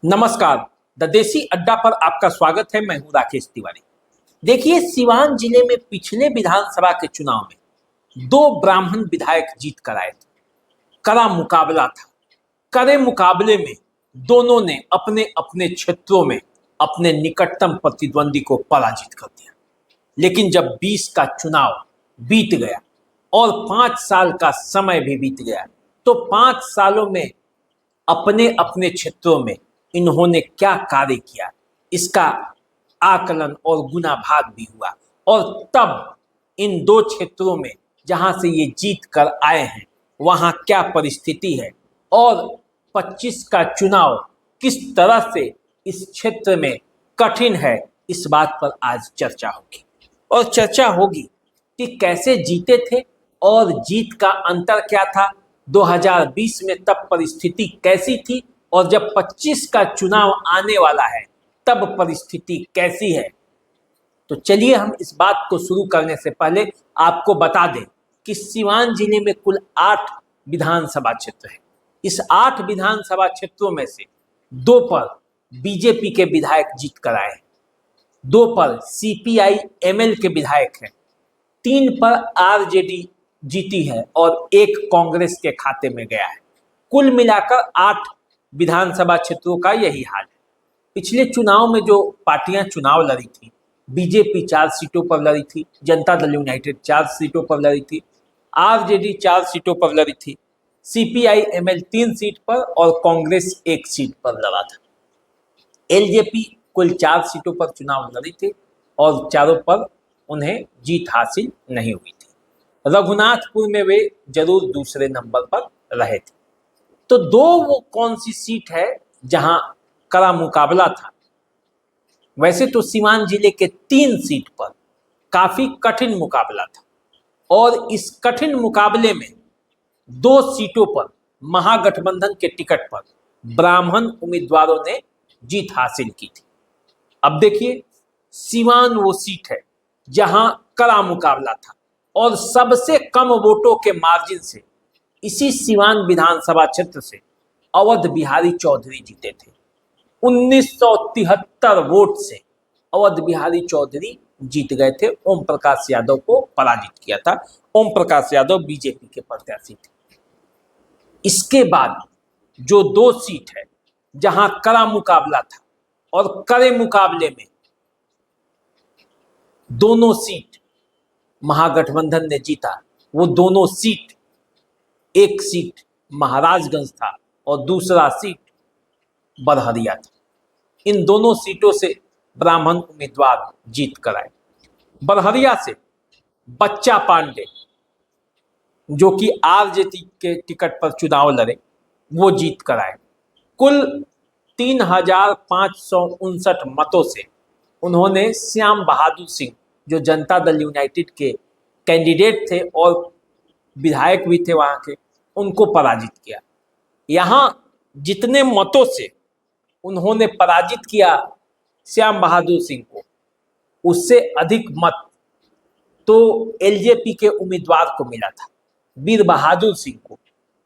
नमस्कार। द देसी अड्डा पर आपका स्वागत है। मैं हूं राकेश तिवारी। देखिए, सिवान जिले में पिछले विधानसभा के चुनाव में दो ब्राह्मण विधायक जीत कर आए थे। कड़ा मुकाबला था। कड़े मुकाबले में दोनों ने अपने अपने क्षेत्रों में अपने निकटतम प्रतिद्वंदी को पराजित कर दिया। लेकिन जब 20 का चुनाव बीत गया और 5 साल का समय भी बीत गया, तो 5 सालों में अपने अपने क्षेत्रों में इन्होंने क्या कार्य किया, इसका आकलन और गुना भाग भी हुआ। और तब इन दो क्षेत्रों में जहां से ये जीत कर आए हैं, वहां क्या परिस्थिति है और 25 का चुनाव किस तरह से इस क्षेत्र में कठिन है, इस बात पर आज चर्चा होगी। और चर्चा होगी कि कैसे जीते थे और जीत का अंतर क्या था, 2020 में तब परिस्थिति कैसी थी और जब 25 का चुनाव आने वाला है तब परिस्थिति कैसी है। तो चलिए हम इस बात को शुरू करने से पहले आपको बता दें कि सिवान जिले में कुल 8 विधानसभा क्षेत्र हैं। इस 8 विधानसभा क्षेत्रों में से 2 पर बीजेपी के विधायक जीत कर आए हैं, 2 पर सीपीआई एमएल के विधायक हैं, 3 पर आरजेडी जीती है और 1 कांग्रेस के खाते में गया है। कुल मिलाकर 8 विधानसभा क्षेत्रों का यही हाल है। पिछले चुनाव में जो पार्टियां चुनाव लड़ी थी, बीजेपी 4 सीटों पर लड़ी थी, जनता दल यूनाइटेड 4 सीटों पर लड़ी थी, आरजेडी 4 सीटों पर लड़ी थी, सीपीआई एमएल 3 सीट पर और कांग्रेस 1 सीट पर लड़ा था। एलजेपी कुल 4 सीटों पर चुनाव लड़ी थी और चारों पर उन्हें जीत हासिल नहीं हुई थी। रघुनाथपुर में वे जरूर दूसरे नंबर पर रहे थे। तो 2 वो कौन सी सीट है जहां कड़ा मुकाबला था। वैसे तो सीवान जिले के 3 सीट पर काफी कठिन मुकाबला था और इस कठिन मुकाबले में 2 सीटों पर महागठबंधन के टिकट पर ब्राह्मण उम्मीदवारों ने जीत हासिल की थी। अब देखिए, सीवान वो सीट है जहां कड़ा मुकाबला था और सबसे कम वोटों के मार्जिन से इसी सिवान विधानसभा क्षेत्र से अवध बिहारी चौधरी जीते थे। 1973 वोट से अवध बिहारी चौधरी जीत गए थे। ओम प्रकाश यादव को पराजित किया था। ओम प्रकाश यादव बीजेपी के प्रत्याशी थे। इसके बाद जो 2 सीट है जहां कड़ा मुकाबला था और कड़े मुकाबले में दोनों सीट महागठबंधन ने जीता, वो दोनों सीट, एक सीट महाराजगंज था और दूसरा सीट बरहरिया था। इन दोनों सीटों से ब्राह्मण उम्मीदवार जीत कर आए। बरहरिया से बच्चा पांडे, जो कि आरजेडी के टिकट पर चुनाव लड़े, वो जीत कर आए। कुल 3559 मतों से उन्होंने श्याम बहादुर सिंह, जो जनता दल यूनाइटेड के कैंडिडेट थे और विधायक भी थे वहां के, उनको पराजित किया। यहां जितने मतों से उन्होंने पराजित किया श्याम बहादुर सिंह को, उससे अधिक मत तो एलजेपी के उम्मीदवार को मिला था, वीर बहादुर सिंह को।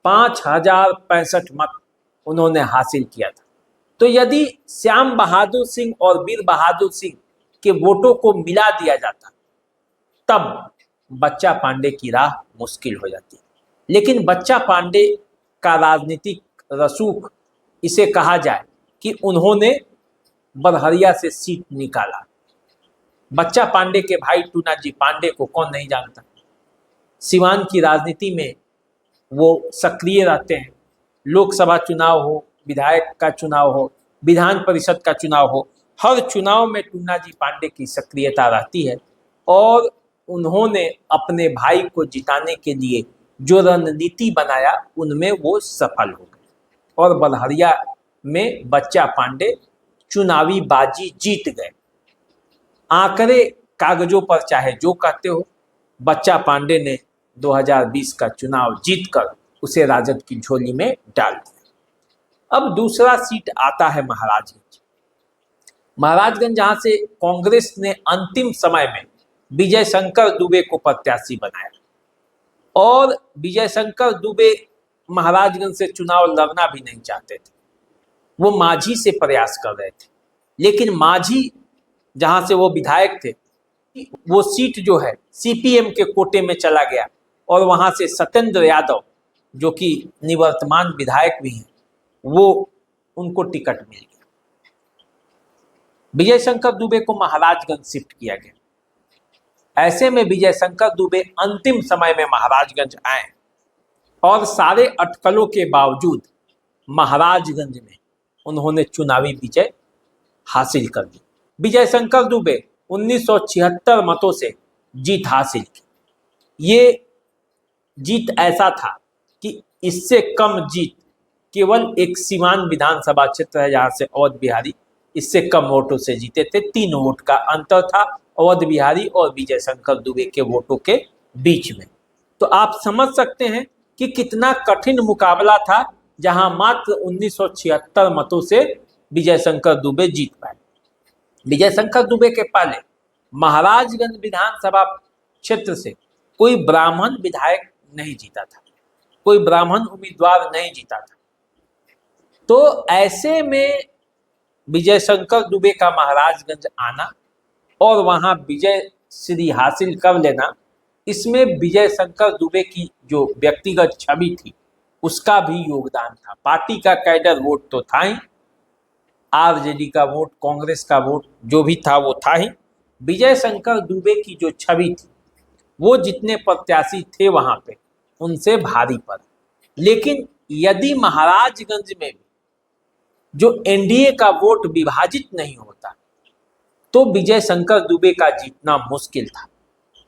5065 मत उन्होंने हासिल किया था। तो यदि श्याम बहादुर सिंह और वीर बहादुर सिंह के वोटों को मिला दिया जाता, तब बच्चा पांडे की राह मुश्किल हो जाती। लेकिन बच्चा पांडे का राजनीतिक रसूख इसे कहा जाए कि उन्होंने बरहरिया से सीट निकाला। बच्चा पांडे के भाई टूना जी पांडे को कौन नहीं जानता। सिवान की राजनीति में वो सक्रिय रहते हैं। लोकसभा चुनाव हो, विधायक का चुनाव हो, विधान परिषद का चुनाव हो, हर चुनाव में टूना जी पांडे की सक्रियता रहती है और उन्होंने अपने भाई को जिताने के लिए जो रणनीति बनाया, उनमें वो सफल हो गए और बलहरिया में बच्चा पांडे चुनावी बाजी जीत गए। आंकड़े कागजों पर चाहे जो कहते हो, बच्चा पांडे ने 2020 का चुनाव जीतकर उसे राजद की झोली में डाल दिया। अब दूसरा सीट आता है महाराजगंज। महाराजगंज जहां से कांग्रेस ने अंतिम समय में विजय शंकर दुबे को प्रत्याशी बनाया और विजय शंकर दुबे महाराजगंज से चुनाव लड़ना भी नहीं चाहते थे। वो मांझी से प्रयास कर रहे थे, लेकिन मांझी जहां से वो विधायक थे, वो सीट जो है सीपीएम के कोटे में चला गया और वहां से सत्येंद्र यादव जो कि निवर्तमान विधायक भी हैं, वो उनको टिकट मिल गया। विजय शंकर दुबे को महाराजगंज शिफ्ट किया गया। ऐसे में विजय शंकर दुबे अंतिम समय में महाराजगंज आए और सारे अटकलों के बावजूद महाराजगंज में उन्होंने चुनावी विजय हासिल कर ली। विजय शंकर दुबे 1976 मतों से जीत हासिल की। ये जीत ऐसा था कि इससे कम जीत केवल एक सीवान विधानसभा क्षेत्र है जहां से अवध बिहारी इससे कम वोटों से जीते थे। 3 वोट का अंतर था अवध बिहारी और विजय शंकर दुबे के वोटों के बीच में। तो आप समझ सकते हैं कि कितना कठिन मुकाबला था, जहां मात्र 1976 मतों से विजय शंकर दुबे जीत पाए। विजय शंकर दुबे के पहले महाराजगंज विधानसभा क्षेत्र से कोई ब्राह्मण विधायक नहीं जीता था, कोई ब्राह्मण उम्मीदवार नहीं जीता था। तो ऐसे में विजय शंकर दुबे का महाराजगंज आना और वहां विजय श्री हासिल कर लेना, इसमें विजय शंकर दुबे की जो व्यक्तिगत छवि थी उसका भी योगदान था। पार्टी का कैडर वोट तो था ही, आरजेडी का वोट, कांग्रेस का वोट जो भी था वो था ही। विजय शंकर दुबे की जो छवि थी वो जितने प्रत्याशी थे वहां पे उनसे भारी पड़ा। लेकिन यदि महाराजगंज में भी जो एनडीए का वोट विभाजित नहीं होता तो विजय शंकर दुबे का जीतना मुश्किल था,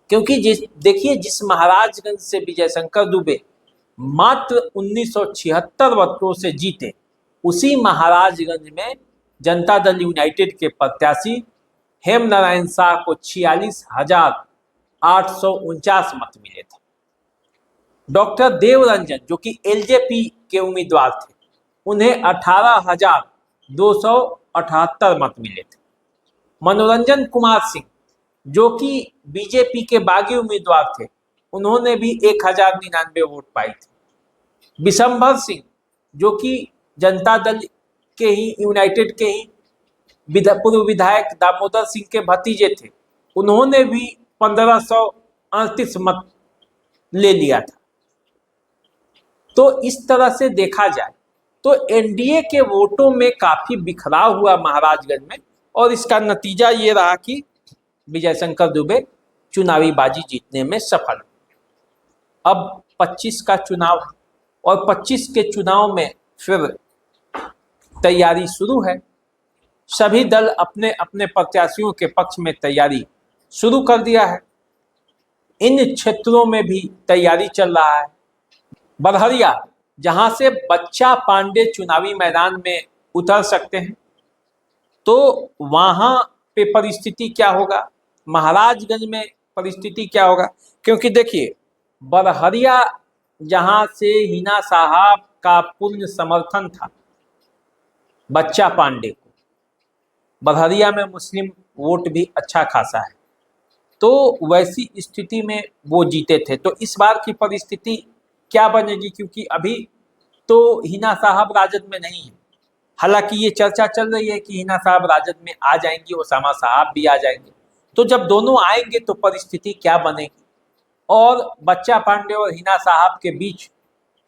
क्योंकि देखिए जिस महाराजगंज से विजय शंकर दुबे मात्र 1976 वोटों से जीते, उसी महाराजगंज में जनता दल यूनाइटेड के प्रत्याशी हेम नारायण शाह को 46,849 मत मिले थे। डॉक्टर देवरंजन जो कि एलजेपी के उम्मीदवार थे, उन्हें 18,278 मत मिले थे। मनोरंजन कुमार सिंह जो कि बीजेपी के बागी उम्मीदवार थे, उन्होंने भी 1,099 वोट पाए थे। विशंभर सिंह जो कि जनता दल के ही यूनाइटेड के ही पूर्व विधायक दामोदर सिंह के भतीजे थे, उन्होंने भी 1,538 मत ले लिया था। तो इस तरह से देखा जाए तो एनडीए के वोटों में काफी बिखराव हुआ महाराजगंज में, और इसका नतीजा ये रहा कि विजय शंकर दुबे चुनावी बाजी जीतने में सफल। अब 25 का चुनाव है और 25 के चुनाव में फिर तैयारी शुरू है। सभी दल अपने अपने प्रत्याशियों के पक्ष में तैयारी शुरू कर दिया है। इन क्षेत्रों में भी तैयारी चल रहा है। बड़हरिया जहां से बच्चा पांडे चुनावी मैदान में उतर सकते हैं, तो वहां पे परिस्थिति क्या होगा, महाराजगंज में परिस्थिति क्या होगा, क्योंकि देखिए बड़हरिया जहां से हिना साहब का पूर्ण समर्थन था बच्चा पांडे को, बड़हरिया में मुस्लिम वोट भी अच्छा खासा है, तो वैसी स्थिति में वो जीते थे। तो इस बार की परिस्थिति क्या बनेगी, क्योंकि अभी तो हिना साहब राजद में नहीं है। हालांकि ये चर्चा चल रही है कि हिना साहब राजद में आ जाएंगी, ओसामा साहब भी आ जाएंगे। तो जब दोनों आएंगे तो परिस्थिति क्या बनेगी और बच्चा पांडे और हिना साहब के बीच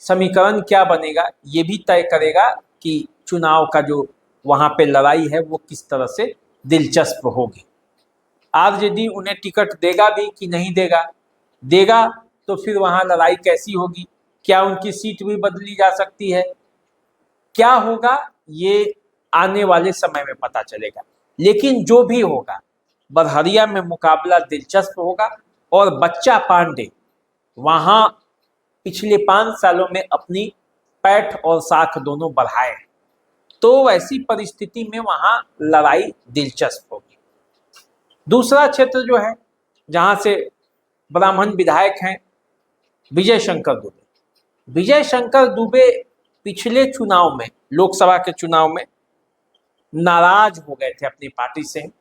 समीकरण क्या बनेगा, ये भी तय करेगा कि चुनाव का जो वहां पे लड़ाई है वो किस तरह से दिलचस्प होगी। आरजेडी उन्हें टिकट देगा भी कि नहीं देगा तो फिर वहां लड़ाई कैसी होगी, क्या उनकी सीट भी बदली जा सकती है, क्या होगा ये आने वाले समय में पता चलेगा। लेकिन जो भी होगा बड़हरिया में मुकाबला दिलचस्प होगा और बच्चा पांडे वहां पिछले 5 सालों में अपनी पैठ और साख दोनों बढ़ाए, तो वैसी परिस्थिति में वहां लड़ाई दिलचस्प होगी। दूसरा क्षेत्र जो है जहां से ब्राह्मण विधायक हैं विजय शंकर दुबे। विजय शंकर दुबे पिछले चुनाव में, लोकसभा के चुनाव में नाराज हो गए थे अपनी पार्टी से।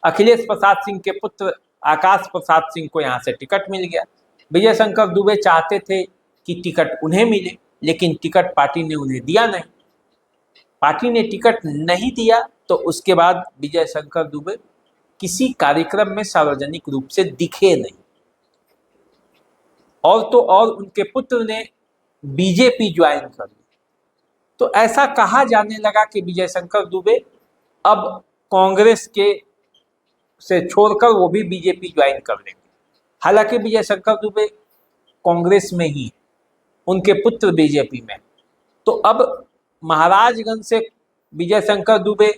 अखिलेश प्रसाद सिंह के पुत्र आकाश प्रसाद सिंह को यहाँ से टिकट मिल गया। विजय शंकर दुबे चाहते थे कि टिकट उन्हें मिले, लेकिन टिकट पार्टी ने उन्हें दिया नहीं। पार्टी ने टिकट नहीं दिया तो उसके बाद विजय शंकर दुबे किसी कार्यक्रम में सार्वजनिक रूप से दिखे नहीं। और तो और उनके पुत्र ने बीजेपी ज्वाइन कर ली। तो ऐसा कहा जाने लगा कि विजय शंकर दुबे अब कांग्रेस के से छोड़कर वो भी बीजेपी ज्वाइन कर लेंगे। हालांकि विजय शंकर दुबे कांग्रेस में ही, उनके पुत्र बीजेपी में। तो अब महाराजगंज से विजय शंकर दुबे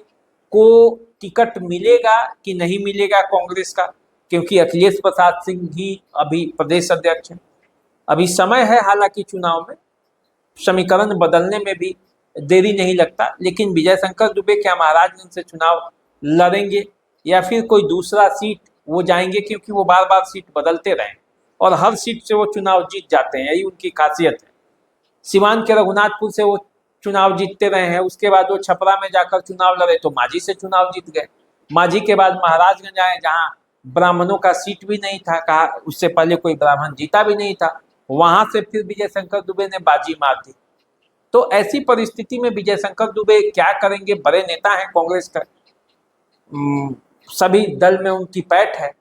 को टिकट मिलेगा कि नहीं मिलेगा कांग्रेस का, क्योंकि अखिलेश प्रसाद सिंह ही अभी प्रदेश अध्यक्ष हैं। अभी समय है, हालांकि चुनाव में समीकरण बदलने में भी देरी नहीं लगता। लेकिन विजय शंकर दुबे क्या महाराजगंज से चुनाव लड़ेंगे या फिर कोई दूसरा सीट वो जाएंगे, क्योंकि वो बार बार सीट बदलते रहे और हर सीट से वो चुनाव जीत जाते हैं, यही उनकी खासियत है। सिवान के रघुनाथपुर से वो चुनाव जीतते रहे हैं, उसके बाद वो छपरा में जाकर चुनाव लड़े तो मांझी से चुनाव जीत गए। मांझी के बाद महाराजगंज आए जहां ब्राह्मणों का सीट भी नहीं था, कहा उससे पहले कोई ब्राह्मण जीता भी नहीं था, वहां से फिर विजय शंकर दुबे ने बाजी मार दी। तो ऐसी परिस्थिति में विजय शंकर दुबे क्या करेंगे? बड़े नेता हैं कांग्रेस का, सभी दल में उनकी पैठ है,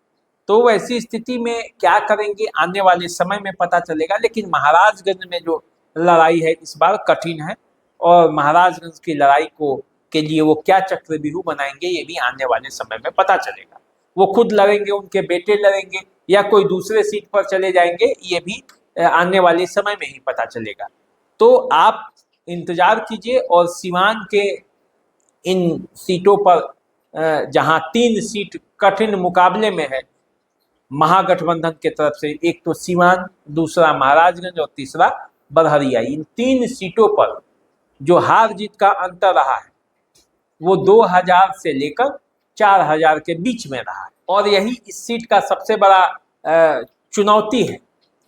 तो वैसी स्थिति में क्या करेंगे आने वाले समय में पता चलेगा। लेकिन महाराजगंज में जो लड़ाई है इस बार कठिन है, और महाराजगंज की लड़ाई को के लिए वो क्या चक्रव्यूह बनाएंगे ये भी आने वाले समय में पता चलेगा। वो खुद लड़ेंगे, उनके बेटे लड़ेंगे, या कोई दूसरे सीट पर चले जाएंगे, ये भी आने वाले समय में ही पता चलेगा। तो आप इंतजार कीजिए। और सिवान के इन सीटों पर जहां 3 सीट कठिन मुकाबले में है महागठबंधन के तरफ से, एक तो सिवान, दूसरा महाराजगंज और तीसरा बरहरिया, इन 3 सीटों पर जो हार जीत का अंतर रहा है वो 2000 से लेकर 4000 के बीच में रहा है। और यही इस सीट का सबसे बड़ा चुनौती है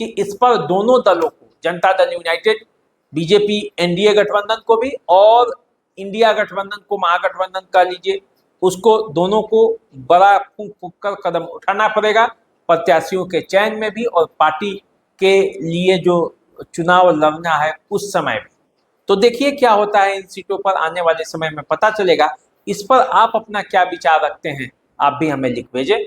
कि इस पर दोनों दलों को, Janata Dal United, BJP NDA गठबंधन को भी, और इंडिया गठबंधन को, महागठबंधन का लीजिए उसको, दोनों को बड़ा फूंक फूंक कर कदम उठाना पड़ेगा, प्रत्याशियों के चयन में भी और पार्टी के लिए जो चुनाव लड़ना है उस समय भी। तो देखिए क्या होता है इन सीटों पर, आने वाले समय में पता चलेगा। इस पर आप अपना क्या विचार रखते हैं, आप भी हमें लिख भेजें,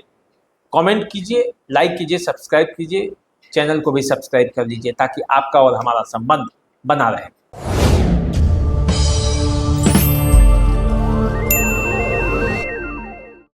कमेंट कीजिए, लाइक कीजिए, सब्सक्राइब कीजिए, चैनल को भी सब्सक्राइब कर लीजिए ताकि आपका और हमारा संबंध बना रहे।